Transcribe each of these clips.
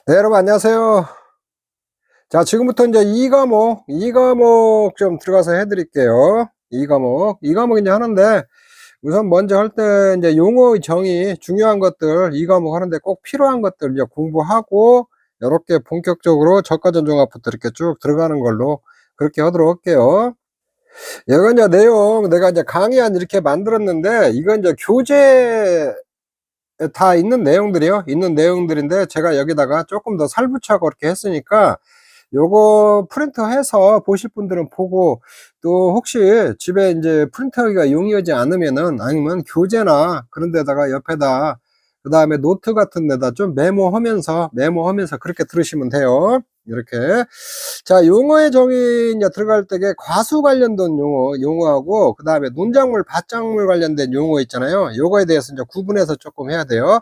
네, 여러분 안녕하세요. 자, 지금부터 이제 2과목 좀 들어가서 해 드릴게요. 2과목 이제 하는데, 우선 먼저 할 때 이제 용어의 정의, 중요한 것들 2과목 하는데 꼭 필요한 것들 이제 공부하고, 요렇게 본격적으로 저가전종합부터 이렇게 쭉 들어가는 걸로 그렇게 하도록 할게요. 이건 이제 내용 내가 이제 강의 이렇게 만들었는데, 이건 이제 교재에 다 있는 내용들이요. 있는 내용들인데, 제가 여기다가 조금 더 살붙여고 이렇게 했으니까, 요거 프린터해서 보실 분들은 보고, 또 혹시 집에 인제 프린터하기가 용이하지 않으면은, 아니면 교재나 그런 데다가 옆에다, 그다음에 노트 같은 데다 좀 메모하면서 그렇게 들으시면 돼요. 이렇게. 자, 용어의 정의 이제 들어갈 때에 과수 관련된 용어하고, 그다음에 논작물, 밭작물 관련된 용어 있잖아요. 요거에 대해서 이제 구분해서 조금 해야 돼요.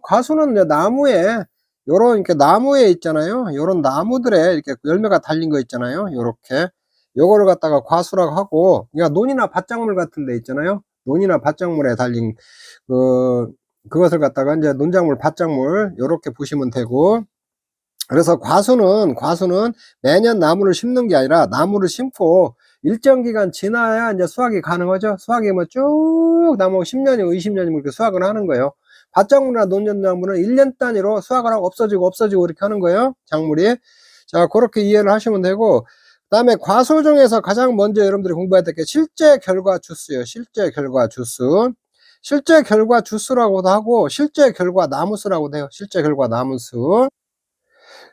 과수는 이제 나무에, 요런 이렇게 나무에 있잖아요. 요런 나무들에 이렇게 열매가 달린 거 있잖아요. 요렇게. 요거를 갖다가 과수라고 하고, 그러니까 논이나 밭작물 같은 데 있잖아요. 논이나 밭작물에 달린 그 그것을 갖다가 이제 논작물, 밭작물 요렇게 보시면 되고, 그래서 과수는 매년 나무를 심는 게 아니라, 나무를 심고 일정 기간 지나야 이제 수확이 가능하죠. 수확이 뭐 쭉 나무 10년이고 20년이면 그렇게 수확을 하는 거예요. 밭작물이나 논작물은 1년 단위로 수확을 하고 없어지고 이렇게 하는 거예요, 작물이. 자, 그렇게 이해를 하시면 되고, 그다음에 과수 중에서 가장 먼저 여러분들이 공부해야 될 게 실제 결과 주수예요. 실제 결과 주수. 실제 결과 주수라고도 하고, 실제 결과 나무수라고도 해요. 실제 결과 나무수.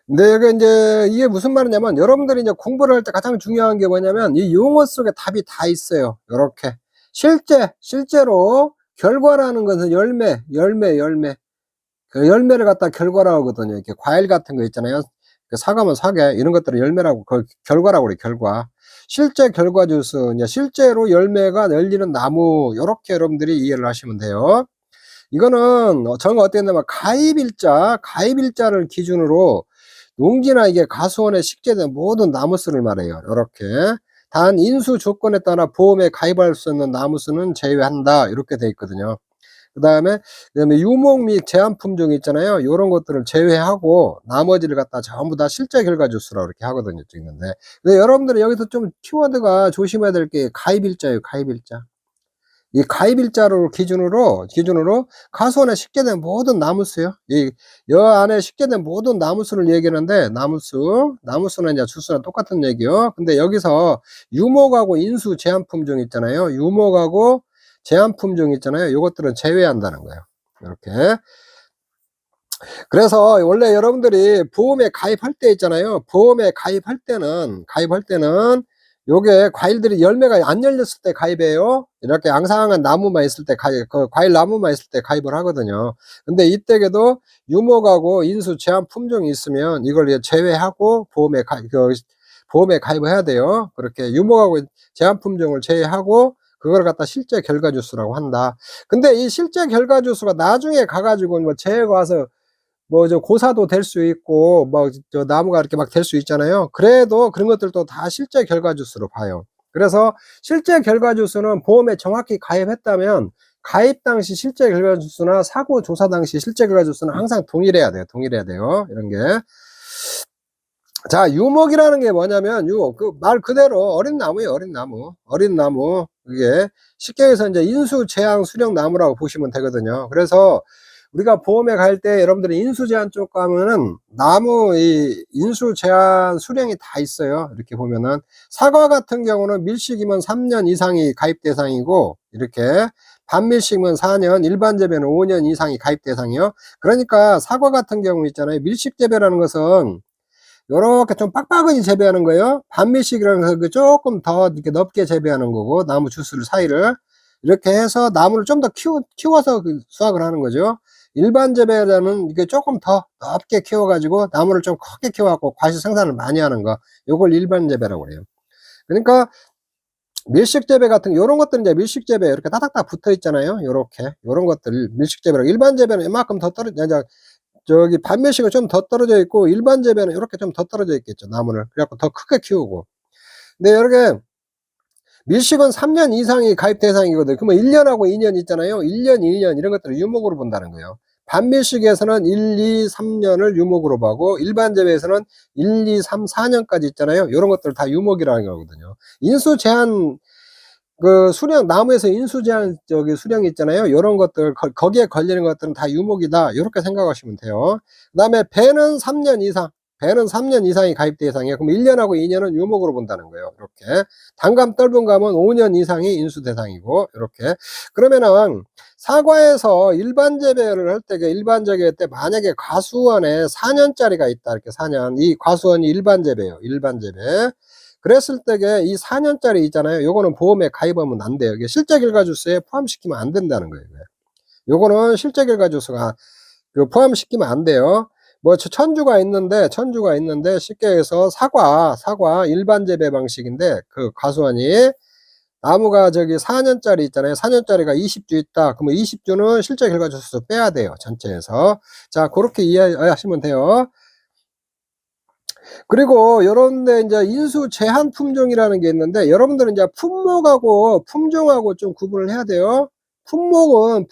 근데 이게 무슨 말이냐면, 여러분들이 이제 공부를 할 때 가장 중요한 게 뭐냐면, 이 용어 속에 답이 다 있어요. 요렇게. 실제로 결과라는 것은 열매. 그 열매를 갖다 결과라고 하거든요. 이렇게 과일 같은 거 있잖아요. 그 사과면 사과, 이런 것들을 열매라고, 그 결과라고 그래요, 결과. 실제 결과 주스, 이제 실제로 열매가 열리는 나무, 요렇게 여러분들이 이해를 하시면 돼요. 이거는 정가 어떻게 했냐면, 가입일자를 기준으로 농지나 이게 가수원에 식재된 모든 나무수를 말해요. 요렇게. 단 인수 조건에 따라 보험에 가입할 수 있는 나무수는 제외한다. 이렇게 돼 있거든요. 그다음에 유목 및 제한 품종 있잖아요. 요런 것들을 제외하고 나머지를 갖다 전부 다 실제 결과 주수라고 이렇게 하거든요. 있는데. 근데 여러분들은 여기서 좀 키워드가 조심해야 될 게 가입일자예요. 가입일자. 이 가입일자를 기준으로 가수원에 식재된 모든 나무수요. 여 안에 식재된 모든 나무수를 얘기하는데, 나무수는 이제 주수랑 똑같은 얘기요. 근데 여기서 유목하고 인수 제한 품종 있잖아요. 유목하고 제한 품종 있잖아요. 요것들은 제외한다는 거예요. 이렇게. 그래서 원래 여러분들이 보험에 가입할 때 있잖아요. 보험에 가입할 때는 요게 과일들이 열매가 안 열렸을 때 가입해요. 이렇게 앙상한 나무만 있을 때 그 과일 나무만 있을 때 가입을 하거든요. 근데 이때에도 유목하고 인수 제한 품종이 있으면 이걸 이제 제외하고 보험에 가입을 해야 돼요. 그렇게 유목하고 제한 품종을 제외하고 그걸 갖다 실제 결과 주수라고 한다. 근데 이 실제 결과 주수가 나중에 가가지고 뭐 재해가 와서 뭐 고사도 될 수 있고, 뭐 나무가 이렇게 막 될 수 있잖아요. 그래도 그런 것들도 다 실제 결과 주수로 봐요. 그래서 실제 결과 주수는 보험에 정확히 가입했다면, 가입 당시 실제 결과 주수나 사고 조사 당시 실제 결과 주수는 항상 동일해야 돼요. 이런 게. 자, 유목이라는 게 뭐냐면, 그 말 그대로 어린 나무예요. 어린 나무. 그게 쉽게 해서 이제 인수 제한 수령 나무라고 보시면 되거든요. 그래서 우리가 보험에 갈 때 여러분들이 인수 제한 쪽 가면은 나무 이 인수 제한 수령이 다 있어요. 이렇게 보면은 사과 같은 경우는 밀식이면 3년 이상이 가입 대상이고, 이렇게 반밀식이면 4년, 일반 재배는 5년 이상이 가입 대상이요. 그러니까 사과 같은 경우 있잖아요. 밀식 재배라는 것은 요렇게 좀 빡빡하게 재배하는 거예요. 반밀식이라는 것은 그 조금 더 이렇게 넓게 재배하는 거고, 나무 주스를 사이를 이렇게 해서 나무를 좀 더 키워서 그 수확을 하는 거죠. 일반 재배라는 이게 조금 더 넓게 키워가지고 나무를 좀 크게 키워갖고 과실 생산을 많이 하는 거, 요걸 일반 재배라고 그래요. 그러니까 밀식 재배 같은 요런 것들은 이제 밀식 재배 이렇게 따닥따닥 붙어 있잖아요. 요런 것들 밀식 재배라고. 일반 재배는 이만큼 더 반밀식은 좀 더 떨어져 있고, 일반 재배는 이렇게 좀 더 떨어져 있겠죠, 나무를. 그래갖고 더 크게 키우고. 근데 이렇게 밀식은 3년 이상이 가입 대상이거든요. 그러면 1년하고 2년 있잖아요. 1년, 2년 이런 것들을 유목으로 본다는 거예요. 반밀식에서는 1, 2, 3년을 유목으로 보고 일반 재배에서는 1, 2, 3, 4년까지 있잖아요. 요런 것들 다 유목이라는 거거든요. 인수 제한 그 수령 나무에서 인수 제한 수령이 있잖아요. 요런 것들 거기에 걸리는 것들은 다 유목이다. 요렇게 생각하시면 돼요. 그다음에 배는 3년 이상. 배는 3년 이상이 가입 대상이에요. 그럼 1년하고 2년은 유목으로 본다는 거예요. 이렇게. 단감 떫은 감은 5년 이상이 인수 대상이고 이렇게. 그러면은 사과에서 일반 재배를 할 때 일반 재배 때 만약에 과수원에 4년짜리가 있다. 이렇게 4년. 이 과수원이 일반 재배예요. 일반 재배. 그랬을 때에 이 4년짜리 있잖아요. 요거는 보험에 가입하면 안 돼요. 이게 실제 결과주수에 포함시키면 안 된다는 거예요. 요거는 실제 결과주수가 포함시키면 안 돼요. 뭐 천주가 있는데 쉽게 해서 사과 일반 재배 방식인데 그 과수원이 나무가 4년짜리 있잖아요. 4년짜리가 20주 있다. 그러면 20주는 실제 결과주수 빼야 돼요. 전체에서. 자, 그렇게 이해하시면 돼요. 그리고 요런데 이제 인수 제한 품종이라는 게 있는데 여러분들은 이제 품목하고 품종하고 좀 구분을 해야 돼요. 품목과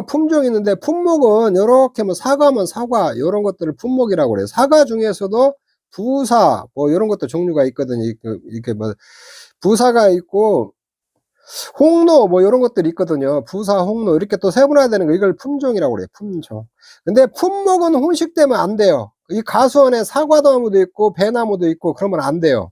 품종이 있는데 품목은 요렇게 뭐 사과면 사과 요런 것들을 품목이라고 그래요. 사과 중에서도 부사 뭐 요런 것도 종류가 있거든요. 이렇게 뭐 부사가 있고 홍로 뭐 요런 것들이 있거든요. 부사, 홍로 이렇게 또 세분화되는 거 이걸 품종이라고 그래요. 품종. 근데 품목은 혼식되면 안 돼요. 이 가수원에 사과나무도 있고 배나무도 있고 그러면 안 돼요.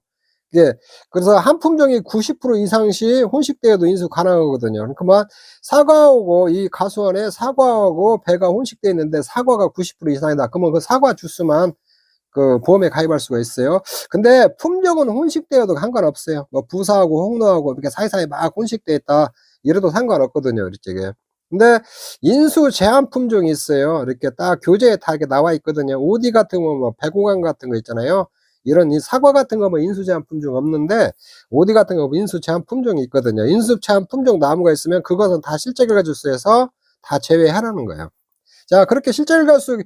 이게 그래서 한 품종이 90% 이상씩 혼식되어도 인수 가능하거든요. 그러면 사과하고 이 가수원에 사과하고 배가 혼식되어 있는데 사과가 90% 이상이다. 그러면 그 사과 주스만 그 보험에 가입할 수가 있어요. 근데 품종은 혼식되어도 상관없어요. 뭐 부사하고 홍로하고 이렇게 사이사이 막 혼식되어 있다. 이래도 상관없거든요. 이렇게. 근데 인수 제한 품종이 있어요. 이렇게 딱 교재에 다 이렇게 나와 있거든요. 오디 같은 거 뭐 배고강 같은 거 있잖아요. 이런 이 사과 같은 거 뭐 인수 제한 품종 없는데 오디 같은 거 인수 제한 품종이 있거든요. 인수 제한 품종 나무가 있으면 그것은 다 실제 결과주수에서 다 제외하라는 거예요. 자, 그렇게 실제 결과주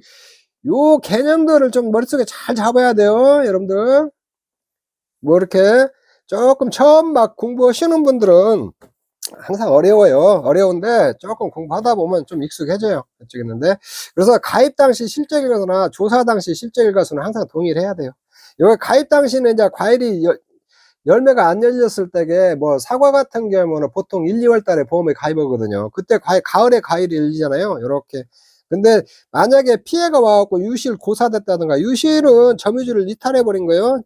요 개념들을 좀 머릿속에 잘 잡아야 돼요, 여러분들. 뭐 이렇게 조금 처음 막 공부하시는 분들은 항상 어려워요. 어려운데 조금 공부하다 보면 좀 익숙해져요. 그쪽있는데 그래서 가입 당시 실제 결과수나 조사 당시 실제 결과수는 항상 동일해야 돼요. 요 가입 당시는 이제 과일이 열매가 안 열렸을 때게 뭐 사과 같은 경우는 보통 1, 2월 달에 보험에 가입하거든요. 그때 가을에 과일이 열리잖아요. 요렇게. 근데 만약에 피해가 와갖고 유실 고사됐다든가, 유실은 점유주를 이탈해 버린 거예요.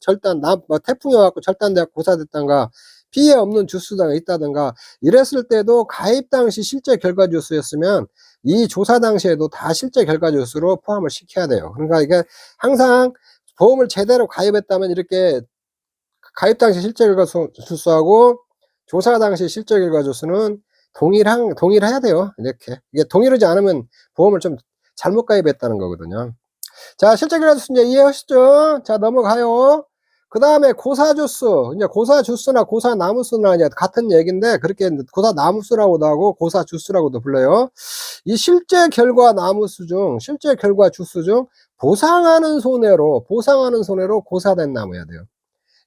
뭐 태풍이 와갖고 절단돼 고사됐다든가, 피해 없는 주스가 있다든가, 이랬을 때도 가입 당시 실제 결과 주스였으면 이 조사 당시에도 다 실제 결과 주스로 포함을 시켜야 돼요. 그러니까 이게 항상 보험을 제대로 가입했다면 이렇게 가입 당시 실제 결과 주수하고 조사 당시 실제 결과 주수는 동일해야 돼요. 이렇게. 이게 동일하지 않으면 보험을 좀 잘못 가입했다는 거거든요. 자, 실제 결과 주수 이제 이해하셨죠? 자, 넘어가요. 그 다음에 고사주수. 이제 고사주수나 고사나무수나 이제 같은 얘기인데, 그렇게 고사나무수라고도 하고 고사주수라고도 불러요. 이 실제 결과 나무수 중, 실제 결과 주수 중 보상하는 손해로 고사된 나무야 돼요.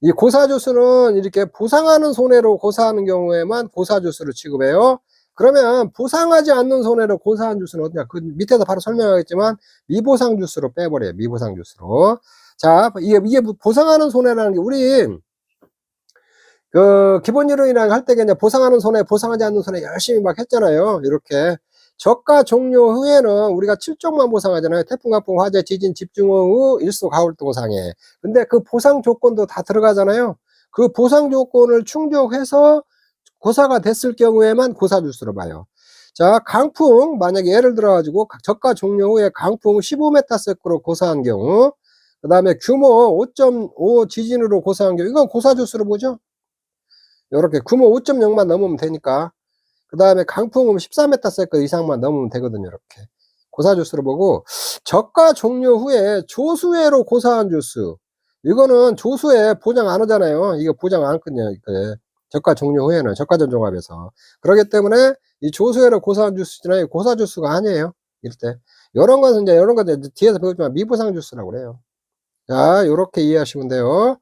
이 고사주수는 이렇게 보상하는 손해로 고사하는 경우에만 고사주수를 취급해요. 그러면 보상하지 않는 손해로 고사한 주수는 어디냐? 그 밑에서 바로 설명하겠지만 미보상 주수로 빼버려요. 미보상 주수로. 자, 이게 보상하는 손해라는 게 우리 그 기본 이론이랑 할 때 그냥 보상하는 손해, 보상하지 않는 손해 열심히 막 했잖아요. 이렇게. 저가 종료 후에는 우리가 7종만 보상하잖아요. 태풍, 가풍, 화재, 지진, 집중호우, 일소, 가을 동상해. 근데 그 보상 조건도 다 들어가잖아요. 그 보상 조건을 충족해서 고사가 됐을 경우에만 고사주수로 봐요. 자, 강풍, 만약에 예를 들어가지고 저가 종료 후에 강풍 15ms로 고사한 경우, 그 다음에 규모 5.5 지진으로 고사한 경우, 이건 고사주수로 보죠. 요렇게 규모 5.0만 넘으면 되니까. 그 다음에 강풍은 14m 이상만 넘으면 되거든요. 이렇게. 고사주수로 보고, 저가 종료 후에 조수회로 고사한 주수. 이거는 조수회 보장 안 하잖아요. 이거 보장 안 했거든요. 저가 종료 후에는, 저가전 종합에서. 그렇기 때문에 이 조수회로 고사한 주수잖아요. 고사주수가 아니에요. 이럴 때. 이런 것은 이제 뒤에서 배우지만 미보상 주수라고 그래요. 자, 요렇게 이해하시면 돼요.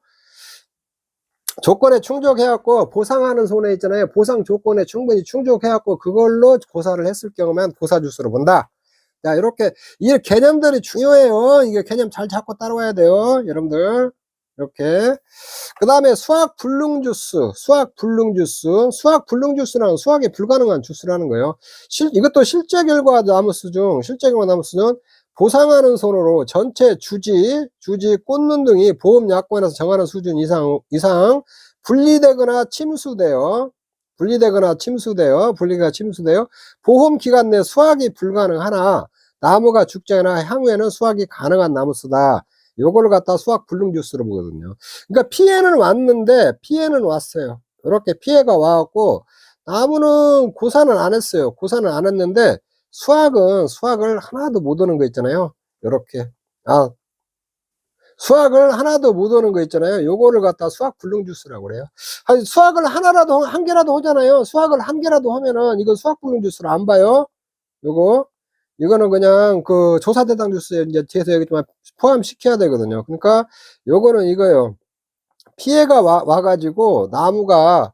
조건에 충족해갖고 보상하는 손해 있잖아요. 보상 조건에 충분히 충족해갖고 그걸로 고사를 했을 경우만 고사 주수로 본다. 자, 이렇게 이 개념들이 중요해요. 이게 개념 잘 잡고 따라와야 돼요, 여러분들. 이렇게. 그 다음에 수학 불능 주수, 수학 불능 주수, 수학 불능 주수는 수학이 불가능한 주수라는 거예요. 이것도 실제 결과 나무수 중, 실제 결과 나무수 중 보상하는 손으로 전체 주지, 꽂는 등이 보험약관에서 정하는 수준 이상 분리되거나 침수되어, 보험기간 내 수확이 불가능하나 나무가 죽거나 향후에는 수확이 가능한 나무수다. 요거를 갖다 수학 불능 주수로 보거든요. 그러니까 피해는 왔어요. 이렇게 피해가 와갖고 나무는 고사는 안 했어요. 고사는 안 했는데 수확을 하나도 못 오는 거 있잖아요. 요렇게. 수확을 하나도 못 오는 거 있잖아요. 요거를 갖다 수학 불능 주수라고 그래요. 수확을 한 개라도 오잖아요. 수확을 한 개라도 하면은 이건 수학 불능 주수를 안 봐요. 이거는 그냥 그 조사 대상 주수에 이제 뒤에서 여기 좀 포함시켜야 되거든요. 그러니까 요거는 이거예요. 피해가 와가지고 나무가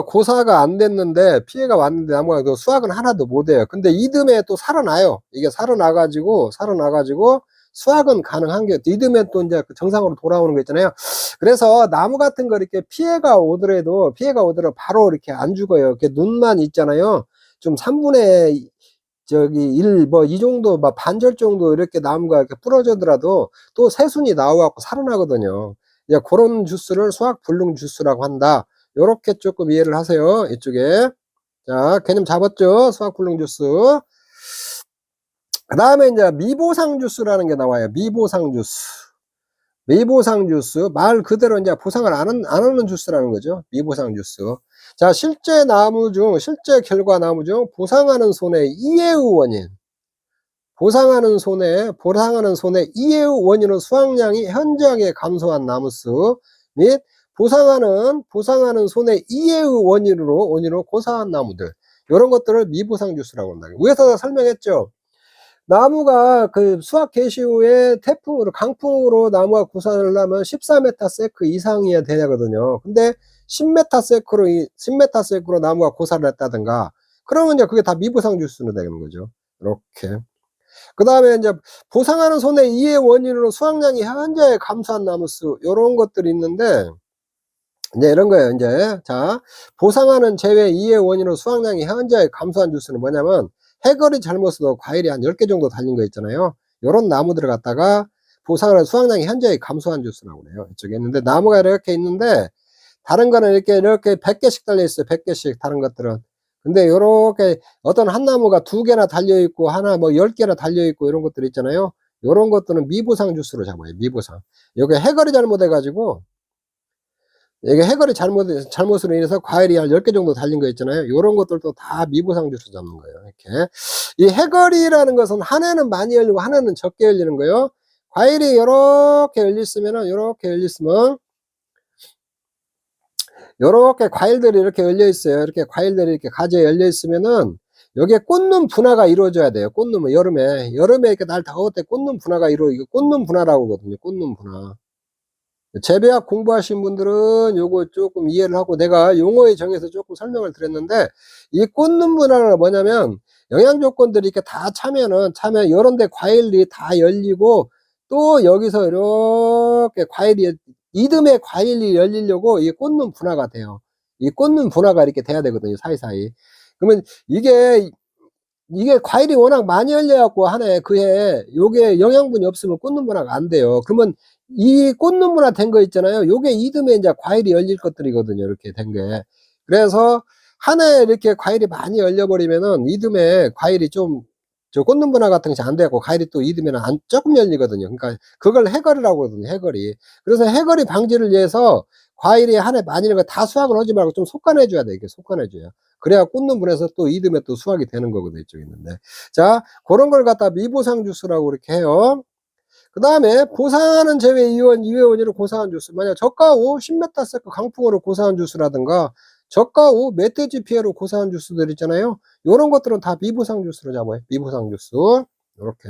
고사가 안 됐는데 피해가 왔는데 나무가 그 수확은 하나도 못 해요. 근데 이듬해 또 살아나요. 이게 살아나가지고 수확은 가능한 게 이듬해 또 이제 정상으로 돌아오는 거 있잖아요. 그래서 나무 같은 거 이렇게 피해가 오더라도 바로 이렇게 안 죽어요. 이렇게 눈만 있잖아요. 좀 3분의 1, 뭐, 이 정도, 막 반절 정도 이렇게 나무가 이렇게 부러지더라도 또 새순이 나와갖고 살아나거든요. 이제 그런 주스를 수학 불능 주스라고 한다. 요렇게 조금 이해를 하세요. 이쪽에. 자, 개념 잡았죠? 수학 불능 주스. 그 다음에 이제 미보상 주스라는 게 나와요. 미보상 주스. 말 그대로 이제 보상을 안 하는 주스라는 거죠. 미보상 주스. 자, 실제 결과 나무 중 보상하는 손해 이해의 원인. 보상하는 손해 이해의 원인은 수확량이 현저하게 감소한 나무수 및 보상하는 손해 이해의 원인으로 고사한 나무들. 이런 것들을 미보상 주수라고 한다. 위에서 설명했죠. 나무가 그 수확 개시 후에 강풍으로 나무가 고사를 하면 14m세크 이상이어야 되거든요. 근데 10m세크로 나무가 고사를 했다든가, 그러면 이제 그게 다 미보상 주수로 되는 거죠. 이렇게. 그 다음에 이제 보상하는 손해 이해 원인으로 수확량이 현저하게 감소한 나무수, 요런 것들이 있는데, 이제 이런 거예요. 이제, 자, 보상하는 제외 이해 원인으로 수확량이 현저하게 감소한 주수는 뭐냐면, 해거리 잘못으로 과일이 한 10개 정도 달린 거 있잖아요. 요런 나무들을 갖다가 보상하는 수확량이 현저하게 감소한 주수라고 그래요. 이쪽에 있는데, 나무가 이렇게 있는데, 다른 거는 이렇게 100개씩 달려 있어요. 100개씩, 다른 것들은. 근데 요렇게 어떤 한 나무가 2개나 달려있고, 하나 뭐 10개나 달려있고, 이런 것들 있잖아요. 요런 것들은 미보상 주수로 잡아요. 미보상. 요게 해거리 잘못해가지고, 이게 해거리 잘못으로 인해서 과일이 한 10개 정도 달린 거 있잖아요. 요런 것들도 다 미보상 주수 잡는 거예요. 이렇게. 이 해거리라는 것은 한 해는 많이 열리고, 한 해는 적게 열리는 거예요. 과일이 요렇게 열렸으면, 요렇게 과일들이 이렇게 열려 있어요. 이렇게 과일들이 이렇게 가지에 열려 있으면은 여기에 꽂는 분화가 이루어져야 돼요. 꽂는, 여름에 이렇게 날 더울 때 꽂는 분화가 이거 꽂는 분화라고 하거든요. 꽂는 분화. 재배학 공부하신 분들은 요거 조금 이해를 하고, 내가 용어에 정해서 조금 설명을 드렸는데, 이 꽂는 분화는 뭐냐면 영양 조건들이 이렇게 다 차면 요런 데 과일이 다 열리고, 또 여기서 이렇게 이듬해 과일이 열리려고 이게 꽂는 분화가 돼요. 이 꽂는 분화가 이렇게 돼야 되거든요. 사이사이. 그러면 이게 과일이 워낙 많이 열려갖고 하네, 그해 요게 영양분이 없으면 꽂는 분화가 안 돼요. 그러면 이 꽂는 분화 된 거 있잖아요. 요게 이듬해 이제 과일이 열릴 것들이거든요. 이렇게 된 게. 그래서 한 해 이렇게 과일이 많이 열려버리면은 이듬해 과일이 꽂는 분화 같은 것이 안 되고, 과일이 또 이듬해는 조금 열리거든요. 그러니까 그걸 해거리라고 하거든요. 해거리. 그래서 해거리 방지를 위해서 과일이 한 해 많이 열린 거 다 수확을 하지 말고 좀 속간해줘야 돼. 이렇게 속간해줘야. 그래야 꽂는 분에서 또 이듬해 또 수확이 되는 거거든요. 이쪽에 있는데. 자, 그런 걸 갖다 미보상 주스라고 이렇게 해요. 그 다음에 보상하는 제외 이외원인으로 고사한 주스. 만약 저가 후 10m세크 강풍으로 고사한 주스라든가, 저가 후 멧돼지 피해로 고사한 주스들 있잖아요. 요런 것들은 다 미보상 주스로 잡아요. 미보상 주스. 요렇게.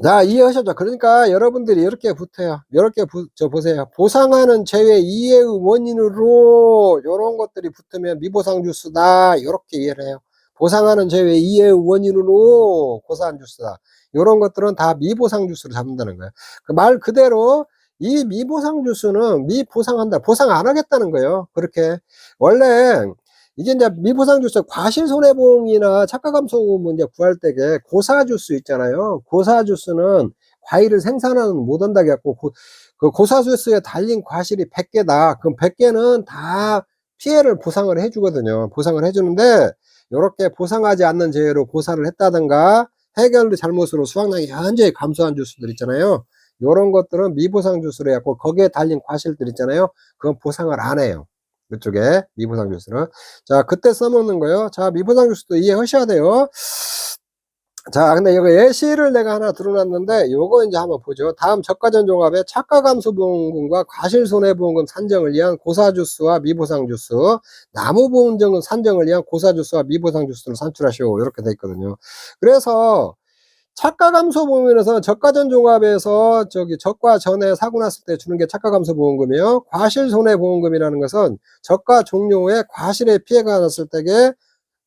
자, 이해하셨죠? 그러니까 여러분들이 이렇게 붙어요. 이렇게 보세요. 보상하는 제외 이해의 원인으로 요런 것들이 붙으면 미보상 주스다. 요렇게 이해를 해요. 보상하는 제외 이해의 원인으로 고사한 주스다. 요런 것들은 다 미보상 주스로 잡는다는 거예요. 그 말 그대로 이 미보상 주스는 미보상한다. 보상 안 하겠다는 거예요. 그렇게. 원래 이게 이제 미보상 주스 과실손해보험이나 착가감소 문제 구할 때게 고사 주스 있잖아요. 고사 주스는 과일을 생산하는 못한다 해갖고 그 고사 주스에 달린 과실이 100개다. 그럼 100개는 다 피해를 보상을 해주거든요. 보상을 해주는데 요렇게 보상하지 않는 재해로 고사를 했다든가 해결의 잘못으로 수확량이 현저히 감소한 주스들 있잖아요. 요런 것들은 미보상 주스로 해갖고 거기에 달린 과실들 있잖아요. 그건 보상을 안 해요. 그쪽에 미보상 주스는. 자, 그때 써먹는 거요. 자, 미보상 주스도 이해하셔야 돼요. 자, 근데 이거 예시를 내가 하나 들어놨는데 요거 이제 한번 보죠. 다음 저가전 종합에 착가감소보험금과 과실손해보험금 산정을 위한 고사주스와 미보상 주스, 나무보험금 산정을 위한 고사주스와 미보상 주스를 산출하시오. 이렇게 돼 있거든요. 그래서 착가감소보험에서 저가전 종합에서 저가 전에 사고 났을 때 주는 게 착가감소보험금이에요. 과실손해보험금이라는 것은 저가 종료에 과실에 피해가 났을 때에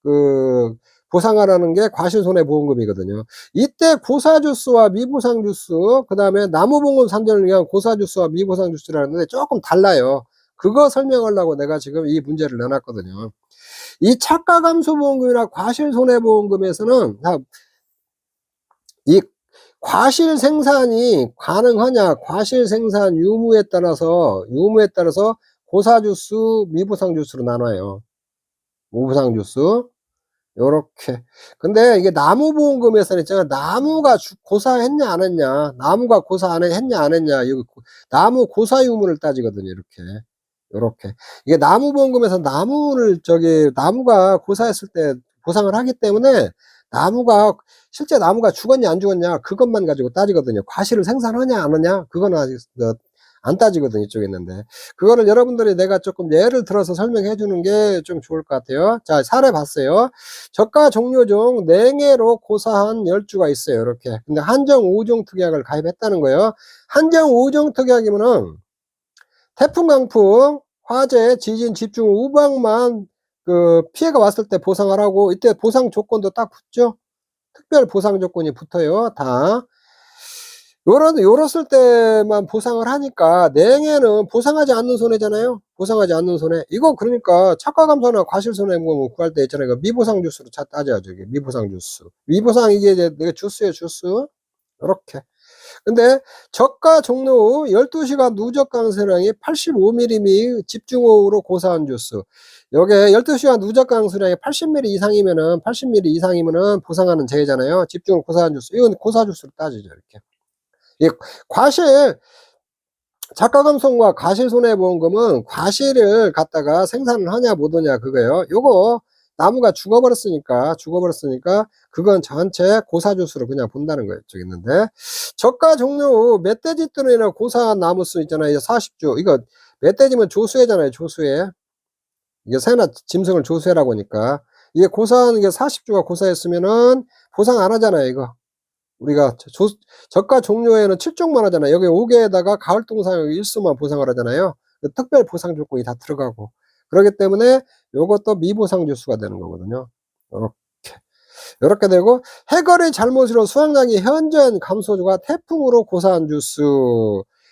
그 보상하라는 게 과실손해보험금이거든요. 이때 고사주스와 미보상주스, 그 다음에 나무보험금 산정을 위한 고사주스와 미보상주스라는데 조금 달라요. 그거 설명하려고 내가 지금 이 문제를 내놨거든요. 이 착가감소보험금이나 과실손해보험금에서는 이 과실 생산이 가능하냐, 과실 생산 유무에 따라서 고사주스, 미보상주스로 나눠요. 미보상주스. 요렇게. 근데 이게 나무보험금에서는 있잖아. 나무가 고사했냐, 안 했냐. 나무가 고사 했냐, 안 했냐. 이거 나무 고사 유무를 따지거든요. 이렇게. 요렇게. 이게 나무보험금에서 나무가 고사했을 때 보상을 하기 때문에 실제 나무가 죽었냐, 안 죽었냐. 그것만 가지고 따지거든요. 과실을 생산하냐, 안 하냐. 그건 아직 안 따지거든요. 이쪽에 있는데. 그거를 여러분들이 내가 조금 예를 들어서 설명해 주는 게 좀 좋을 것 같아요. 자, 사례 봤어요. 저가 종료 중 냉해로 고사한 10주가 있어요. 이렇게. 근데 한정 5종 특약을 가입했다는 거예요. 한정 5종 특약이면은 태풍, 강풍, 화재, 지진, 집중, 우박만 그 피해가 왔을 때 보상을 하고 이때 보상 조건도 딱 붙죠. 특별 보상 조건이 붙어요. 다. 요랬을 때만 보상을 하니까 냉해는 보상하지 않는 손해잖아요. 보상하지 않는 손해. 이거 그러니까 착가감소나 과실손해보험 구할 때 있잖아요. 미보상 주스로 따져야죠. 이게 미보상 주스. 미보상 이게 이제 내가 주스예요, 주스. 요렇게. 근데 저가 종료 후 12시간 누적 강수량이 85mm 집중호우로 고사한 주스. 요게 12시간 누적 강수량이 80mm 이상이면은 보상하는 재해잖아요. 집중을 고사한 주스. 이건 고사 주스로 따지죠, 이렇게. 이 착가감소과 과실손해보험금은 과실을 갖다가 생산을 하냐 못 하냐 그거예요. 요거 나무가 죽어버렸으니까 그건 전체 고사주수로 그냥 본다는 거예요. 저기 있는데 저가 종료 후 멧돼지 뜰이나 고사한 나무 수 있잖아요. 40주. 이거 멧돼지면 조수해잖아요. 조수해. 이게 새나 짐승을 조수해라고 하니까 이게 고사하는 게 40주가 고사했으면은 보상 안 하잖아요. 이거. 우리가 저가 종료에는 7종만 하잖아요. 여기 5개에다가 가을동상 1수만 보상을 하잖아요. 특별 보상 조건이 다 들어가고. 그렇기 때문에 요것도 미보상 주수가 되는 거거든요. 요렇게 되고, 해결의 잘못으로 수확량이 현저한 감소주가 태풍으로 고사한 주스.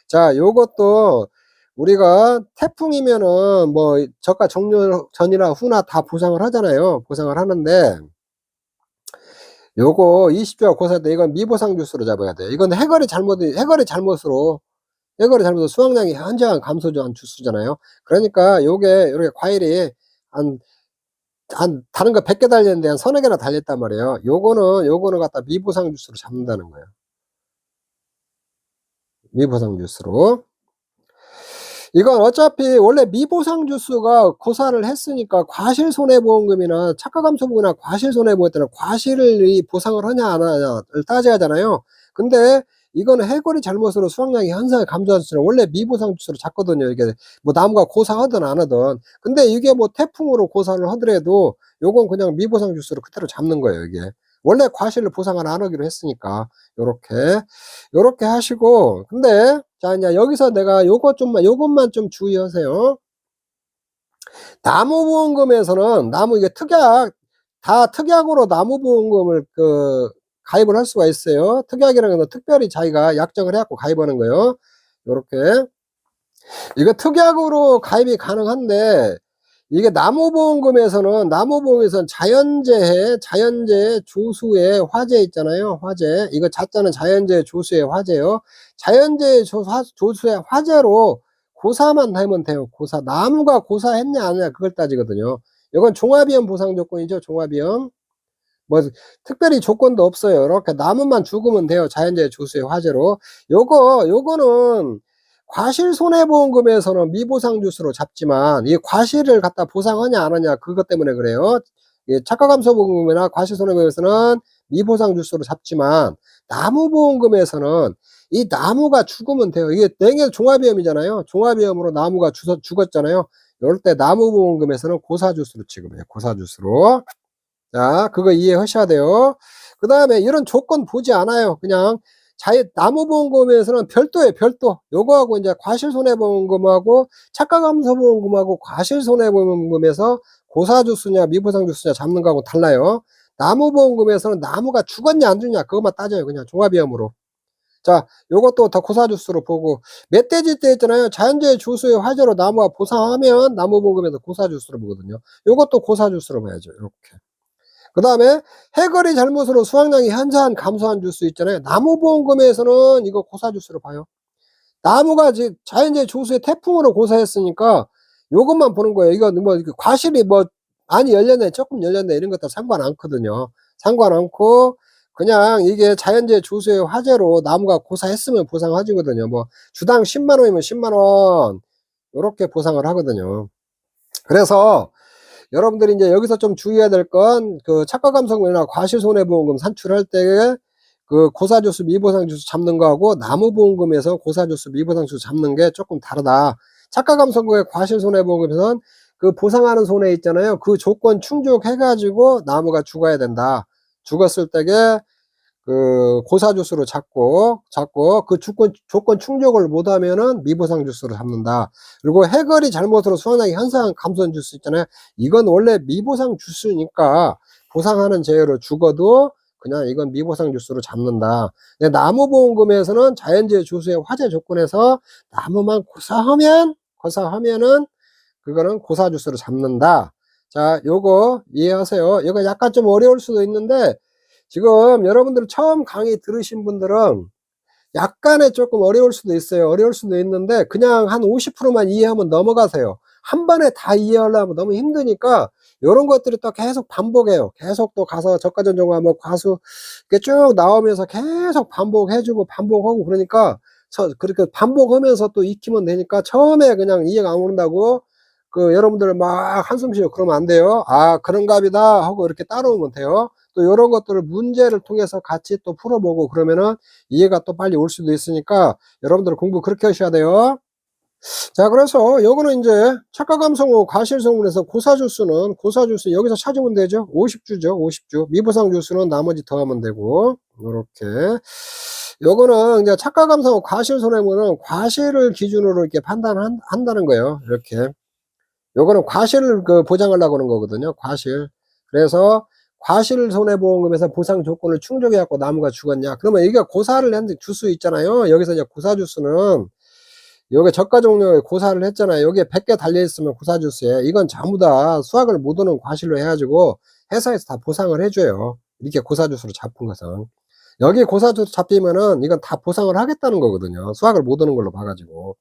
자, 요것도 우리가 태풍이면은 뭐 저가 종료 전이나 후나 다 보상을 하잖아요. 보상을 하는데, 요거 20조가 고사할 때 이건 미보상 주스로 잡아야 돼요. 이건 해결의 잘못으로 수확량이 현저한 감소한 주스잖아요. 그러니까 요게 과일이 다른 거 100개 달렸는데 한 서너 개나 달렸단 말이에요. 요거는 갖다 미보상 주스로 잡는다는 거예요. 미보상 주스로. 이건 어차피 원래 미보상 주스가 고사를 했으니까 과실손해보험금이나 착가감소보험이나 과실손해보험 때는 과실을 보상을 하냐 안 하냐를 따져야 하잖아요. 근데 이거는 해결의 잘못으로 수확량이 현저하게 감소한 주스는 원래 미보상 주스로 잡거든요. 이게 뭐 나무가 고사하든 안 하든. 근데 이게 뭐 태풍으로 고사를 하더라도 요건 그냥 미보상 주스로 그대로 잡는 거예요. 이게 원래 과실을 보상을 안 하기로 했으니까. 요렇게 하시고, 근데 자 이제 여기서 내가 요것만 좀 주의하세요. 나무보험금에서는 이게 특약으로 나무보험금을 가입을 할 수가 있어요. 특약이라는 건 특별히 자기가 약정을 해 갖고 가입하는 거예요. 요렇게. 이거 특약으로 가입이 가능한데, 이게 나무보험에서는 자연재해 조수의 화재 있잖아요. 화재. 이거 자자는 자연재해 조수의 화재요. 자연재해 조수의 화재로 고사만 하면 돼요. 고사. 나무가 고사했냐 안 했냐 그걸 따지거든요. 이건 종합위험 보상 조건이죠. 종합위험. 뭐 특별히 조건도 없어요. 이렇게 나무만 죽으면 돼요. 자연재해 조수의 화재로. 요거는 과실손해보험금에서는 미보상 주수로 잡지만, 이 과실을 갖다 보상하냐 안 하냐 그것 때문에 그래요. 착가감소보험금이나 과실손해보험에서는 미보상 주수로 잡지만, 나무보험금에서는 이 나무가 죽으면 돼요. 이게 냉해 종합위험이잖아요. 종합위험으로 나무가 죽었잖아요. 이럴 때 나무보험금에서는 고사주수로 취급해요. 고사주수로. 자, 그거 이해하셔야 돼요. 그 다음에 이런 조건 보지 않아요. 그냥 나무보험금에서는 별도예요, 별도. 요거하고 이제 과실손해보험금하고 착가감소보험금하고 과실손해보험금에서 고사주수냐 미보상주수냐 잡는 거하고 달라요. 나무보험금에서는 나무가 죽었냐 안 죽냐 그것만 따져요. 그냥 종합위험으로. 자, 요것도 다 고사주수로 보고, 멧돼지 때 있잖아요. 자연재해 조수의 화재로 나무가 보상하면 나무보험금에서 고사주수로 보거든요. 요것도 고사주수로 봐야죠. 이렇게. 그 다음에 해거리 잘못으로 수확량이 현저한 감소한 주수 있잖아요. 나무보험금에서는 이거 고사주수로 봐요. 나무가 자연재해 조수의 태풍으로 고사했으니까 요것만 보는 거예요. 이거 뭐 과실이 뭐 많이 열렸네 조금 열렸네 이런 것도 상관 않거든요. 상관 않고 그냥 이게 자연재해 조수의 화재로 나무가 고사했으면 보상하지거든요. 뭐 주당 10만원이면 10만원 요렇게 보상을 하거든요. 그래서 여러분들이 이제 여기서 좀 주의해야 될 건 착가감소금이나 과실손해보험금 산출할 때 고사주수 미보상주수 잡는 거하고 나무보험금에서 고사주수 미보상주수 잡는 게 조금 다르다. 착가감소금의 과실손해보험금에서는 보상하는 손해 있잖아요. 그 조건 충족해 가지고 나무가 죽어야 된다. 죽었을 때에 고사주수로 잡고 그 조건 충족을 못하면은 미보상 주수로 잡는다. 그리고 해거리 잘못으로 수확량이 현저한 감소한 주수 있잖아요. 이건 원래 미보상 주수니까 보상하는 제외로 죽어도 그냥 이건 미보상 주수로 잡는다. 근데 나무보험금에서는 자연재해 조수의 화재 조건에서 나무만 고사하면은 그거는 고사주수로 잡는다. 자, 요거 이해하세요. 이거 약간 좀 어려울 수도 있는데, 지금 여러분들 처음 강의 들으신 분들은 약간의 조금 어려울 수도 있어요. 어려울 수도 있는데 그냥 한 50%만 이해하면 넘어가세요. 한 번에 다 이해하려면 너무 힘드니까 요런 것들이 또 계속 반복해요. 계속 또 가서 저가전종화 뭐 과수 이렇게 쭉 나오면서 계속 반복해주고 반복하고 그러니까 그렇게 반복하면서 또 익히면 되니까 처음에 그냥 이해가 안 온다고 여러분들 막 한숨 쉬고 그러면 안 돼요. 아, 그런갑이다 하고 이렇게 따라오면 돼요. 또 요런 것들을 문제를 통해서 같이 또 풀어보고 그러면은 이해가 또 빨리 올 수도 있으니까 여러분들 공부 그렇게 하셔야 돼요. 자, 그래서 요거는 이제 착가감소금 과실소금에서 고사주수 여기서 찾으면 되죠. 50주죠. 50주. 미보상 주수는 나머지 더하면 되고 요렇게. 요거는 이제 착가감소금 과실손해보는 과실을 기준으로 이렇게 판단한다는 거예요. 이렇게. 요거는 과실을 보장하려고 하는 거거든요. 과실. 그래서 과실손해보험금에서 보상 조건을 충족해 갖고 나무가 죽었냐. 그러면 여기가 고사를 했는데 주수 있잖아요. 여기서 이제 고사주수는 여기 저가 종류의 고사를 했잖아요. 여기에 100개 달려있으면 고사주수에 이건 전부 다 수확을 못 오는 과실로 해가지고 회사에서 다 보상을 해줘요. 이렇게 고사주수로 잡은 것은. 여기 고사주수 잡히면은 이건 다 보상을 하겠다는 거거든요. 수확을 못 오는 걸로 봐가지고.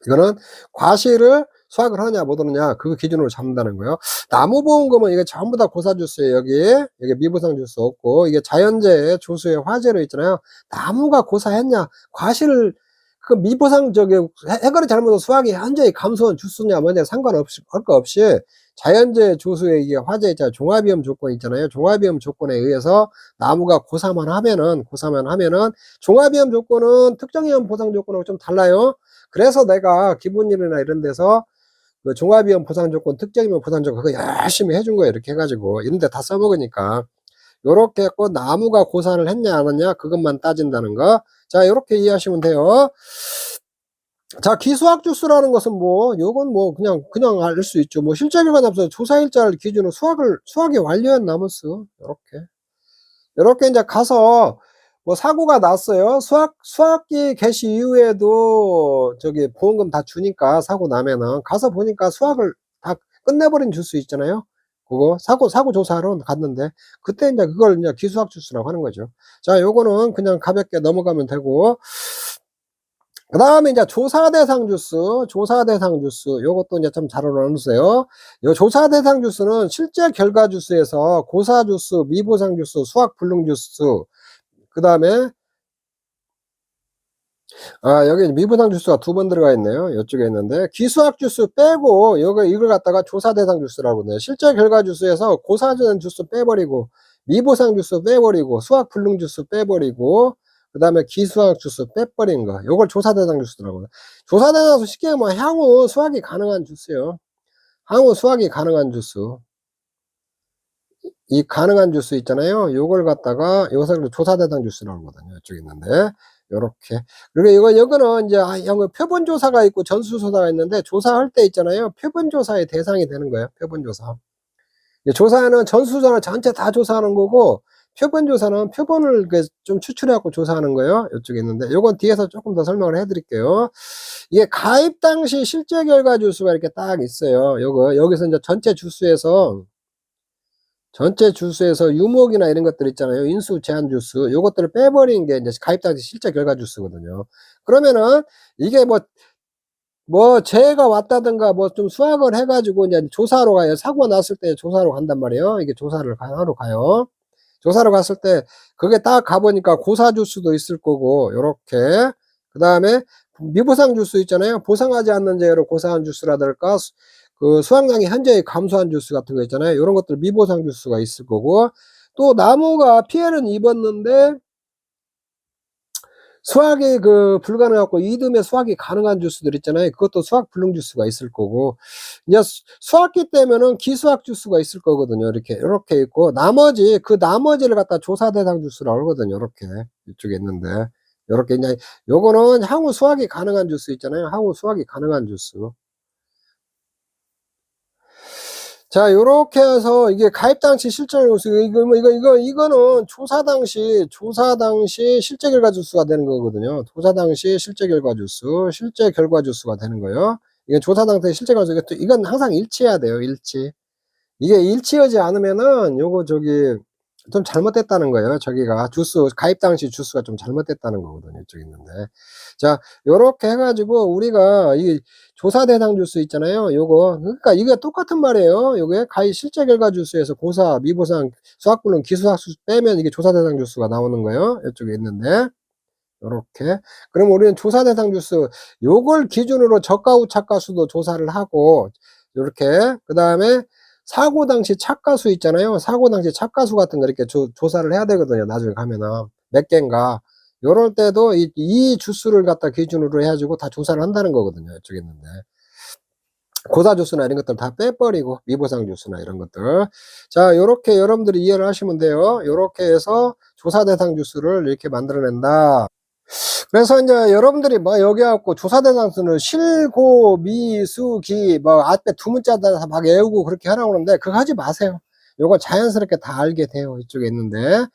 이거는 과실을 수확을 하느냐 못 하느냐 그 기준으로 잡는다는 거예요. 나무보험금은 이게 전부 다 고사주수예요. 여기 미보상 주수 없고 이게 자연재해 조수의 화재로 있잖아요. 나무가 고사했냐 과실을 미보상 해거리 잘못해서 수확이 현저히 감소한 주수냐 뭐냐 상관없이 할 거 없이 자연재해 조수의 이게 화재 있잖아요. 종합위험 조건 있잖아요. 종합위험 조건에 의해서 나무가 고사만 하면은 종합위험 조건은 특정위험 보상 조건하고 좀 달라요. 그래서 내가 기본일이나 이런 데서 종합위험 보상 조건, 특정위험 보상 조건 그거 열심히 해준 거예요. 이렇게 해가지고 이런 데 다 써먹으니까. 요렇게 했고 나무가 고사를 했냐 안 했냐 그것만 따진다는 거. 자 요렇게 이해하시면 돼요. 자 기수학 주수라는 것은 뭐 요건 뭐 그냥 알 수 있죠. 뭐 실제 결과 남서 조사 일자를 기준으로 수학이 완료한 나무수 요렇게 인제 가서 뭐 사고가 났어요. 수학기 개시 이후에도 저기 보험금 다 주니까 사고 나면은 가서 보니까 수학을 다 끝내버린 주수 있잖아요. 그거 사고 조사하러 갔는데 그때 인제 그걸 인제 기수학 주수라고 하는 거죠. 자 요거는 그냥 가볍게 넘어가면 되고 그다음에 인제 조사 대상 주수 요것도 인제 좀 잘 알아놓으세요. 요 조사 대상 주수는 실제 결과 주수에서 고사 주수, 미보상 주수, 수학 불능 주수 그다음에 여기 미분당 주수가 두 번 들어가 있네요. 요쪽에 있는데 기수학 주수 빼고 이걸 갖다가 조사 대상 주수라고 그러네요. 실제 결과 주수에서 고사전 주수 빼버리고 미보상 주수 빼버리고 수학 불능 주수 빼버리고 그다음에 기수학 주수 빼버린 거 요걸 조사 대상 주수라고 해요. 조사 대상 주수 쉽게 뭐 향후 수학이 가능한 주수요. 향후 수학이 가능한 주수. 이 가능한 주수 있잖아요. 요걸 갖다가 요것을 조사 대상 주수라고 하거든요. 이쪽에 있는데 요렇게. 그리고 요거는 인제 표본 조사가 있고 전수 조사가 있는데 조사할 때 있잖아요. 표본 조사의 대상이 되는 거예요, 표본 조사. 조사는 전수 조사는 전체 다 조사하는 거고 표본 조사는 표본을 좀 추출해 갖고 조사하는 거예요. 요쪽에 있는데 요건 뒤에서 쪼끔 더 설명을 해 드릴게요. 이게 가입 당시 실제 결과 주수가 이렇게 딱 있어요. 여기서 인제 전체 주수에서 유목이나 이런 것들 있잖아요. 인수 제한 주수 요것들을 빼버린 게 인제 가입 당시 실제 결과 주수거든요. 그러면은 이게 재해가 왔다든가 뭐 좀 수확을 해 가지고 인제 조사하러 가요. 사고가 났을 때 조사하러 간단 말이에요. 이게 조사를 하러 가요. 조사하러 갔을 때 거기에 딱 가 보니까 고사 주수도 있을 거고 요렇게. 그다음에 미보상 주수 있잖아요. 보상하지 않는 재해로 고사한 주수라든가 수확량이 현저히 감소한 주수 같은 거 있잖아요. 요런 것들 미보상 주수가 있을 거고 또 나무가 피해는 입었는데 수확이 불가능해 갖고 이듬해 수확이 가능한 주수들 있잖아요. 그것도 수확 불능 주수가 있을 거고 이제 수확기 때면은 기수학 주수가 있을 거거든요. 요렇게 있고 나머지를 갖다 조사 대상 주수라고 그러거든요. 요렇게 이쪽에 있는데 요렇게 이제 요거는 향후 수확이 가능한 주수 있잖아요. 향후 수확이 가능한 주수. 자 요렇게 해서 이게 가입 당시 실제 결과 주수 이거는 조사 당시 실제 결과 주수가 되는 거거든요. 조사 당시 실제 결과 주수가 되는 거예요. 이게 조사 당시 실제 결과 주수 이건 항상 일치해야 돼요, 일치. 이게 일치하지 않으면은 요거 좀 잘못됐다는 거예요. 가입 당시 주수가 좀 잘못됐다는 거거든요. 이쪽에 있는데. 자, 요렇게 해 가지고 우리가 이 조사 대상 주수 있잖아요. 그러니까 이게 똑같은 말이에요. 요게 가입 실제 결과 주수에서 고사, 미보상, 수학 불능, 기수학 수수 빼면 이게 조사 대상 주수가 나오는 거예요. 요쪽에 있는데. 요렇게. 그럼 우리는 조사 대상 주수 요걸 기준으로 저가 후 착가수도 조사를 하고 요렇게 그다음에 사고 당시 착가수 있잖아요. 사고 당시 착가수 같은 거 이렇게 조사를 해야 되거든요. 나중에 가면은 몇 갠가. 요럴 때도 이 주수를 갖다 기준으로 해 가지고 다 조사를 한다는 거거든요. 이쪽에 있는데. 고사 주수나 이런 것들 다 빼버리고 미보상 주수나 이런 것들. 자 요렇게 여러분들이 이해를 하시면 돼요. 요렇게 해서 조사 대상 주수를 이렇게 만들어낸다. 그래서 인제 여러분들이 여기 와 갖고 조사 대상 수는 실, 고, 미, 수, 기 앞에 두 문자 따라서 막 외우고 그렇게 하라고 그러는데 그거 하지 마세요. 요거 자연스럽게 다 알게 돼요. 이쪽에 있는데.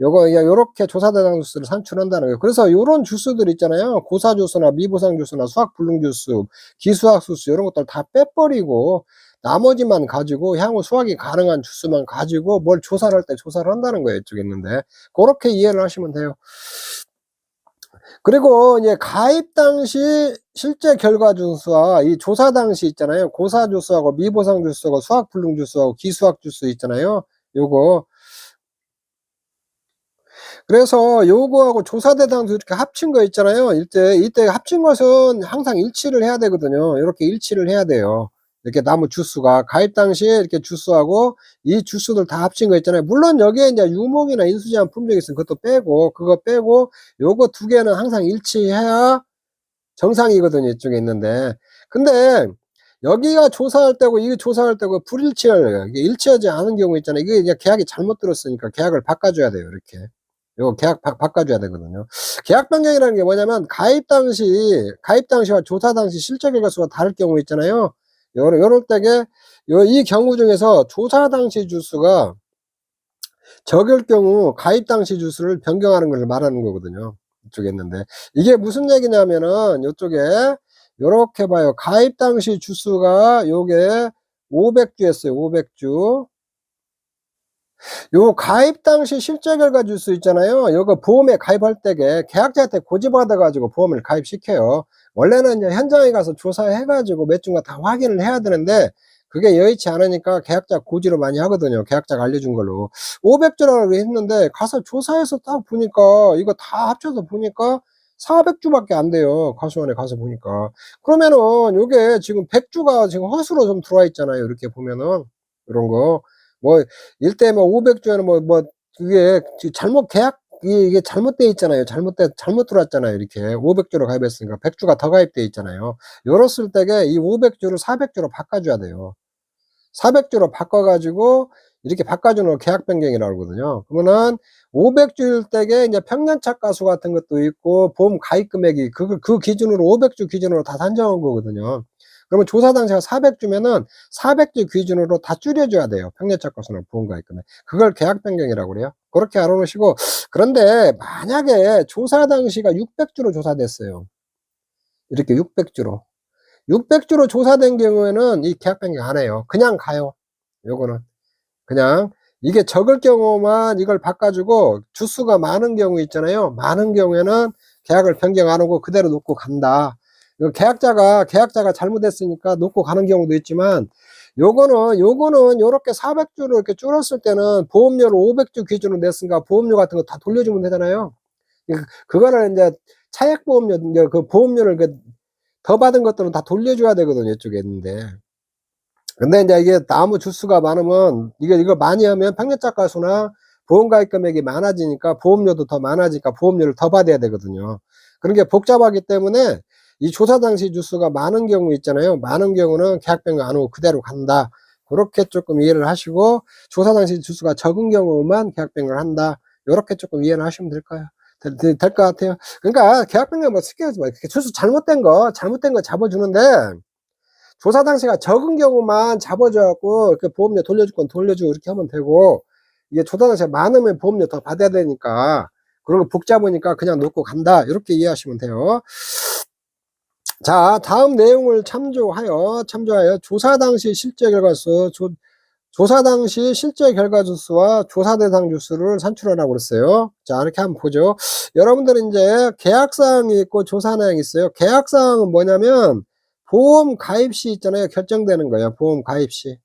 요렇게 조사 대상 주수를 산출한다는 거예요. 그래서 요런 주수들 있잖아요. 고사 주수나 미보상 주수나 수학 불능 주수, 기수학 수수 요런 것들 다 빼버리고 나머지만 가지고 향후 수학이 가능한 주수만 가지고 뭘 조사를 할 때 조사를 한다는 거예요. 이쪽에 있는데. 고렇게 이해를 하시면 돼요. 그리고 이제 가입 당시 실제 결과 주수와 이 조사 당시 있잖아요. 고사 주수하고 미보상 주수하고 수학 불능 주수하고 기수학 주수 있잖아요. 요거. 그래서 요거하고 조사 대상수 이렇게 합친 거 있잖아요. 이때 합친 것은 항상 일치를 해야 되거든요. 요렇게 일치를 해야 돼요. 이렇게 나무 주수가 가입 당시에 이렇게 주수하고 이 주수들 다 합친 거 있잖아요. 물론 여기에 인제 유목이나 인수 제한 품종이 있으면 그것도 빼고 그거 빼고 요거 두 개는 항상 일치해야 정상이거든요. 이쪽에 있는데. 근데 여기가 조사할 때고 이게 조사할 때고 불일치해요. 이게 일치하지 않은 경우 있잖아요. 이게 그냥 계약이 잘못 들었으니까 계약을 바꿔줘야 돼요. 이렇게. 요거 계약 바꿔줘야 되거든요. 계약 변경이라는 게 뭐냐면 가입 당시와 조사 당시 실제 결과수가 다를 경우 있잖아요. 요럴 때게 이 경우 중에서 조사 당시 주수가 적을 경우 가입 당시 주수를 변경하는 걸 말하는 거거든요. 이쪽에 있는데 이게 무슨 얘기냐면은 요쪽에 요렇게 봐요. 가입 당시 주수가 요게 500주였어요. 500주. 요 가입 당시 실제 결과 주수 있잖아요. 요거 보험에 가입할 때게 계약자한테 고지받아 가지고 보험을 가입시켜요. 원래는 이제 현장에 가서 조사해 가지고 몇 주인가 다 확인을 해야 되는데 그게 여의치 않으니까 계약자 고지로 많이 하거든요. 계약자가 알려준 걸로. 500주라고 했는데 가서 조사해서 딱 보니까 이거 다 합쳐서 보니까 400주밖에 안 돼요. 가수원에 가서 보니까. 그러면은 요게 지금 100주가 지금 허수로 좀 들어와 있잖아요. 이렇게 보면은. 요런 거. 뭐 일대 뭐 500주에는 그게 잘못 이게 잘못돼 있잖아요. 잘못 들어왔잖아요. 이렇게 500주로 가입했으니까 100주가 더 가입돼 있잖아요. 요랬을 때게 이 500주를 400주로 바꿔줘야 돼요. 400주로 바꿔가지고 이렇게 바꿔주는 걸 계약 변경이라고 그러거든요. 그러면은 500주일 때게 이제 평년차 가수 같은 것도 있고 보험 가입 금액이 그 기준으로 500주 기준으로 다 산정한 거거든요. 그러면 조사 당시가 400주면은 400주 기준으로 다 줄여줘야 돼요. 평년차 가수나 보험 가입 금액. 그걸 계약 변경이라고 그래요. 그렇게 알아놓으시고 그런데 만약에 조사 당시가 600주로 조사됐어요. 이렇게 600주로. 600주로 조사된 경우에는 이 계약 변경 안 해요. 그냥 가요. 요거는. 그냥 이게 적을 경우만 이걸 바꿔주고 주수가 많은 경우 있잖아요. 많은 경우에는 계약을 변경 안 하고 그대로 놓고 간다. 계약자가 잘못했으니까 놓고 가는 경우도 있지만 요거는 요렇게 400주로 이렇게 줄었을 때는 보험료를 500주 기준으로 냈으니까 보험료 같은 거 다 돌려주면 되잖아요. 그거를 이제 차액보험료, 이제 그 보험료를 더 받은 것들은 다 돌려줘야 되거든요. 이쪽에 있는데. 근데 이제 이게 너무 주수가 많으면 이거 많이 하면 평년차 가수나 보험 가입 금액이 많아지니까 보험료도 더 많아지니까 보험료를 더 받아야 되거든요. 그런 게 복잡하기 때문에 이 조사 당시 주수가 많은 경우 있잖아요. 많은 경우는 계약 변경 안 하고 그대로 간다. 그렇게 조금 이해를 하시고 조사 당시 주수가 적은 경우만 계약 변경을 한다. 요렇게 조금 이해를 하시면 될까요? 될 것 같아요. 그러니까 계약 변경 뭐 쉽게 하지 말고 주수 잘못된 거 잡아주는데 조사 당시가 적은 경우만 잡아줘 갖고 그 보험료 돌려줄 건 돌려주고 이렇게 하면 되고 이게 조사 당시가 많으면 보험료 더 받아야 되니까 그런 거 복잡하니까 그냥 놓고 간다 이렇게 이해하시면 돼요. 자, 다음 내용을 참조하여 조사 당시 실제 결과수 조사 당시 실제 결과 주수와 조사 대상 주수를 산출하라고 그랬어요. 자, 이렇게 한번 보죠. 여러분들은 이제 계약사항이 있고 조사 내용이 있어요. 계약사항은 뭐냐면 보험 가입 시 있잖아요. 결정되는 거예요. 보험 가입 시.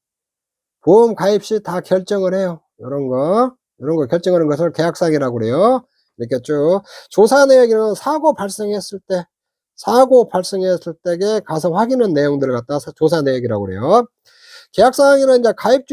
보험 가입 시 다 결정을 해요. 이런 거 결정하는 것을 계약사항이라고 그래요. 이렇게 쭉. 조사 내역에는 사고 발생했을 때에 가서 확인한 내용들을 갖다 조사 내역이라고 그래요. 계약사항에는 이제 가입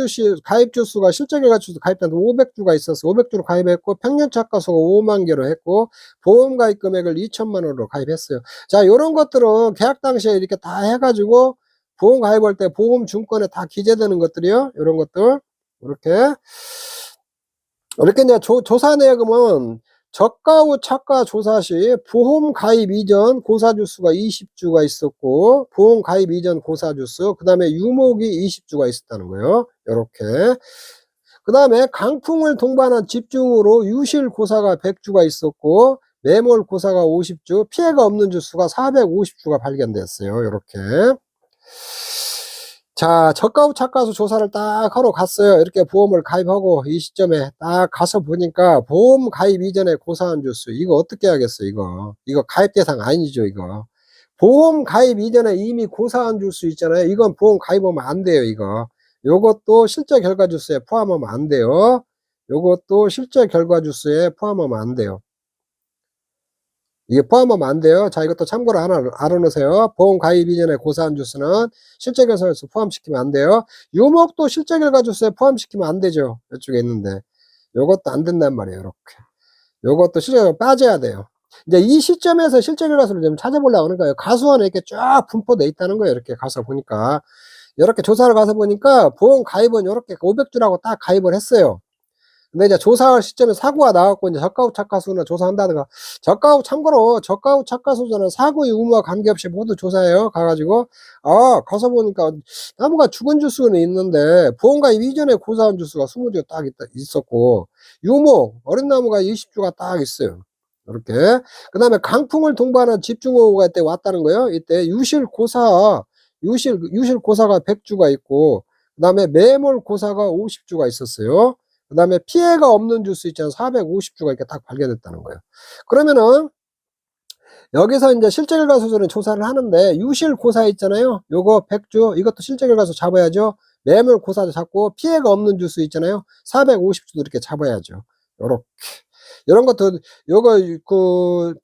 주수가 실제 결과 주수 가입한 500주가 있어서 500주로 가입했고 평년차 가수가 5만 개로 했고 보험 가입 금액을 2천만 원으로 가입했어요. 자, 요런 것들은 계약 당시에 이렇게 다 해가지고 보험 가입할 때 보험 증권에 다 기재되는 것들이요. 요런 것들. 이렇게 이제 조사 내역은 저가 후 차가 조사 시 보험 가입 이전 고사 주수가 20주가 있었고 보험 가입 이전 고사 주수 그 다음에 유목이 20주가 있었다는 거예요. 요렇게 그 다음에 강풍을 동반한 집중으로 유실 고사가 100주가 있었고 매몰 고사가 50주 피해가 없는 주수가 450주가 발견됐어요. 요렇게 자, 저가 후 차가수 조사를 딱 하러 갔어요. 이렇게 보험을 가입하고 이 시점에 딱 가서 보니까 보험 가입 이전에 고사한 주수 이거 어떻게 하겠어요? 이거 가입 대상 아니죠. 이거 보험 가입 이전에 이미 고사한 주수 있잖아요. 이건 보험 가입하면 안 돼요. 요것도 실제 결과 주수에 포함하면 안 돼요. 요것도 실제 결과 주수에 포함하면 안 돼요. 이게 포함하면 안 돼요. 자, 이것도 참고로 하나 알아놓으세요. 보험 가입 이전에 고사한 주수는 실제 결과주수에 포함시키면 안 돼요. 유목도 실제 결과주수에 포함시키면 안 되죠. 이쪽에 있는데. 요것도 안 된단 말이에요. 이렇게. 요것도 실제 결과 빠져야 돼요. 이제 이 시점에서 실제 결과수를 좀 찾아보려고 하는 거예요. 가수원에 이렇게 쫙 분포돼 있다는 거예요. 이렇게 가서 보니까. 이렇게 조사를 가서 보니까 보험 가입은 요렇게 500주라고 딱 가입을 했어요. 근데 이제 조사할 시점에 사고가 나갖고 이제 저가 후 착가수는 조사한다든가, 참고로 저가 후 착가수는 사고 유무와 관계없이 모두 조사해요. 가가지고, 가서 보니까 나무가 죽은 주수는 있는데, 보험가입 이전에 고사한 주수가 20주 딱 있었고, 유목, 어린 나무가 20주가 딱 있어요. 이렇게. 그 다음에 강풍을 동반한 집중호우가 이때 왔다는 거예요. 이때 유실고사가 100주가 있고, 그 다음에 매몰고사가 50주가 있었어요. 그 다음에 피해가 없는 주수 있잖아요. 450주가 이렇게 딱 발견됐다는 거예요. 그러면은, 여기서 이제 실제 결과 수준을 조사를 하는데, 유실 고사 있잖아요. 요거 100주, 이것도 실제 결과수 잡아야죠. 매물 고사도 잡고, 피해가 없는 주수 있잖아요. 450주도 이렇게 잡아야죠. 요렇게. 이런 것도, 요거,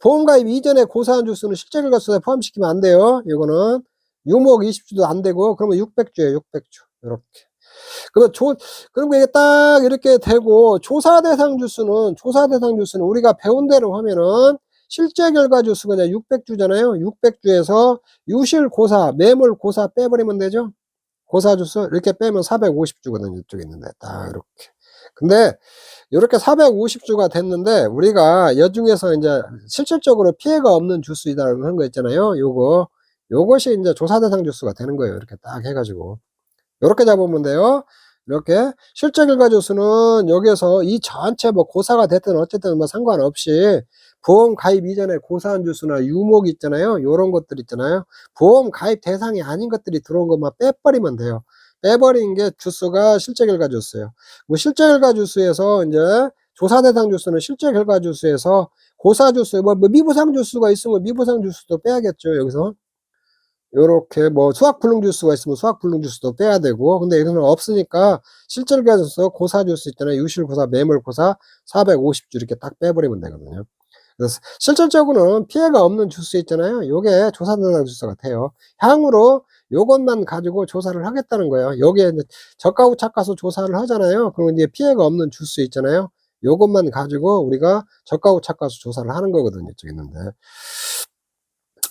보험가입 이전에 고사한 주수는 실제 결과수에 포함시키면 안 돼요. 요거는. 유목 20주도 안 되고, 그러면 600주예요. 600주. 요렇게. 그럼 이게 딱 이렇게 되고, 조사 대상 주수는 우리가 배운 대로 하면은, 실제 결과 주수가 이제 600주잖아요. 600주에서 유실 고사, 매물 고사 빼버리면 되죠. 고사 주수 이렇게 빼면 450주거든요. 이쪽에 있는데 딱 이렇게. 근데 이렇게 450주가 됐는데, 우리가 여중에서 이제 실질적으로 피해가 없는 주수이다라고 하는 거 있잖아요. 요것이 이제 조사 대상 주수가 되는 거예요. 이렇게 딱 해가지고. 요렇게 잡으면 돼요. 이렇게 실제 결과 주수는 여기에서 이 전체 뭐 고사가 됐든 어쨌든 뭐 상관없이, 보험 가입 이전에 고사한 주수나 유목 있잖아요. 요런 것들 있잖아요. 보험 가입 대상이 아닌 것들이 들어온 것만 빼버리면 돼요. 빼버린 게 주수가 실제 결과 주수예요. 뭐 실제 결과 주수에서 이제 조사 대상 주수는 실제 결과 주수에서 고사 주수, 뭐 미부상 주수가 있으면 미부상 주수도 빼야겠죠. 여기서. 요렇게 뭐 수학 불능 주수가 있으면 수학 불능 주수도 빼야 되고, 근데 여기는 없으니까 실제 결과 주수, 고사 주수 있잖아요. 유실 고사, 매물 고사 450주 이렇게 딱 빼버리면 되거든요. 그래서 실질적으로는 피해가 없는 주수 있잖아요. 요게 조사 대상 주수 같아요. 향후로 요것만 가지고 조사를 하겠다는 거예요. 여기에 이제 저가 후 착가수 조사를 하잖아요. 그러면 이제 피해가 없는 주수 있잖아요. 요것만 가지고 우리가 저가 후 착가수 조사를 하는 거거든요. 이쪽에 있는데.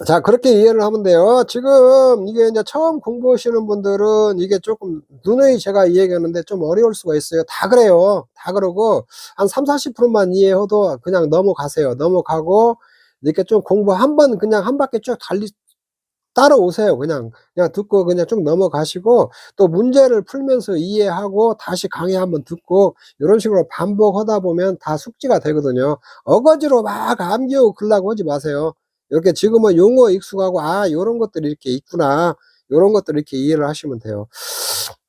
자, 그렇게 이해를 하면 돼요. 지금 이게 이제 처음 공부하시는 분들은 이게 조금 누누이 제가 이야기하는데 좀 어려울 수가 있어요. 다 그래요. 다 그러고 한 30~40%만 이해해도 그냥 넘어가세요. 넘어가고 이렇게 좀 공부 한번 그냥 한 바퀴 쭉 따라오세요. 그냥 듣고 그냥 쭉 넘어가시고, 또 문제를 풀면서 이해하고 다시 강의 한번 듣고 이런 식으로 반복하다 보면 다 숙지가 되거든요. 어거지로 막 암기하고 그러려고 하지 마세요. 이렇게 지금은 용어 익숙하고, 요런 것들이 이렇게 있구나, 요런 것들을 이렇게 이해를 하시면 돼요.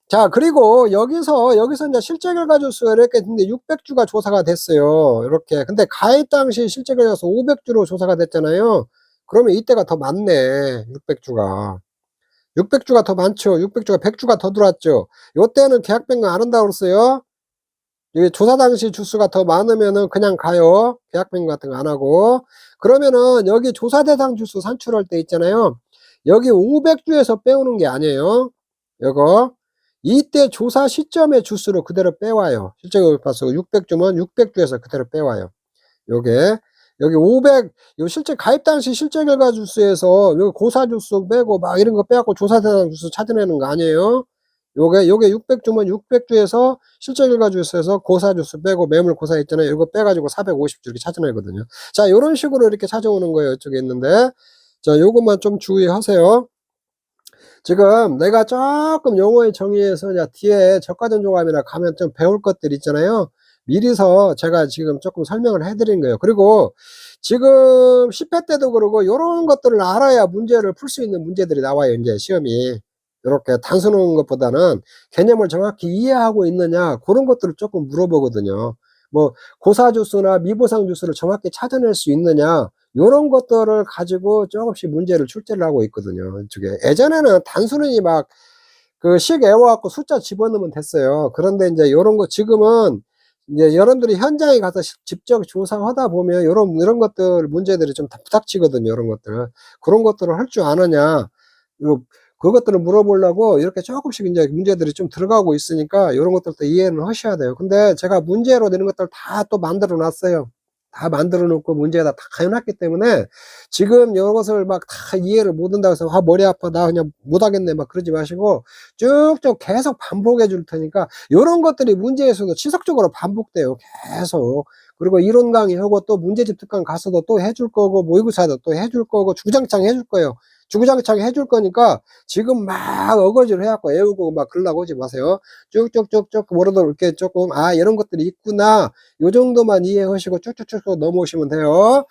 자, 그리고 여기서 이제 실제 결과 주수가 이렇게 됐는데 600주가 조사가 됐어요. 이렇게. 근데 가입 당시 실제 결과 수 500주로 조사가 됐잖아요. 그러면 이때가 더 많네. 600주가. 600주가 더 많죠. 600주가 100주가 더 들어왔죠. 요때는 계약 변경 안 한다고 그랬어요. 이게 조사 당시 주수가 더 많으면은 그냥 가요. 계약 변경 같은 거 안 하고. 그러면은 여기 조사 대상 주수 산출할 때 있잖아요. 여기 500주에서 빼오는 게 아니에요. 요거. 이때 조사 시점의 주수를 그대로 빼와요. 실제 결과수 600주면 600주에서 그대로 빼와요. 요게. 여기 500, 요 실제 가입 당시 실제 결과 주수에서 여기 고사 주수 빼고 막 이런 거 빼갖고 조사 대상 주수 찾아내는 거 아니에요. 요게 600주면 600주에서 실제 결과 주수에서 고사 주수 빼고 매물 고사 있잖아요. 이거 빼가지고 450주 이렇게 찾아내거든요. 자, 요런 식으로 이렇게 찾아오는 거예요. 이쪽에 있는데. 자, 요것만 좀 주의하세요. 지금 내가 조금 용어의 정의에서 뒤에 적가전조감이나 가면 좀 배울 것들 있잖아요. 미리서 제가 지금 조금 설명을 해드린 거예요. 그리고 지금 10회 때도 그러고 요런 것들을 알아야 문제를 풀 수 있는 문제들이 나와요. 이제 시험이. 이렇게 단순한 것보다는 개념을 정확히 이해하고 있느냐, 그런 것들을 조금 물어보거든요. 뭐 고사주수나 미보상 주수를 정확히 찾아낼 수 있느냐, 요런 것들을 가지고 조금씩 문제를 출제를 하고 있거든요. 이쪽에. 예전에는 단순히 막 식 외워갖고 숫자 집어넣으면 됐어요. 그런데 이제 요런 거 지금은 이제 여러분들이 현장에 가서 직접 조사하다 보면 이런 것들 문제들이 좀 부닥치거든요. 이런 것들. 그런 것들을 할 줄 아느냐, 그것들을 물어보려고 이렇게 조금씩 이제 문제들이 좀 들어가고 있으니까 이런 것들도 이해는 하셔야 돼요. 근데 제가 문제로 내는 것들 다 또 만들어 놨어요. 다 만들어 놓고 문제에다 다 해놨기 때문에 지금 이것을 막 다 이해를 못한다고 해서 아 머리 아파 나 그냥 못하겠네 막 그러지 마시고 쭉쭉 계속 반복해 줄 테니까 요런 것들이 문제에서도 지속적으로 반복돼요 계속. 그리고 이론 강의하고 또 문제집 특강 가서도 또 해줄 거고 모의고사도 또 해줄 거고 주구장창 해줄 거예요. 주구장창 해줄 거니까 지금 막 어거지로 해 갖고 외우고 막 그러려고 하지 마세요. 쭉쭉쭉쭉 뭐라도 이렇게 조금 '아 이런 것들이 있구나.' 요 정도만 이해하시고 쭉쭉쭉쭉 넘어오시면 돼요.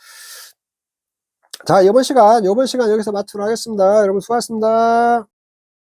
자 요번 시간 여기서 마치도록 하겠습니다. 여러분 수고하셨습니다.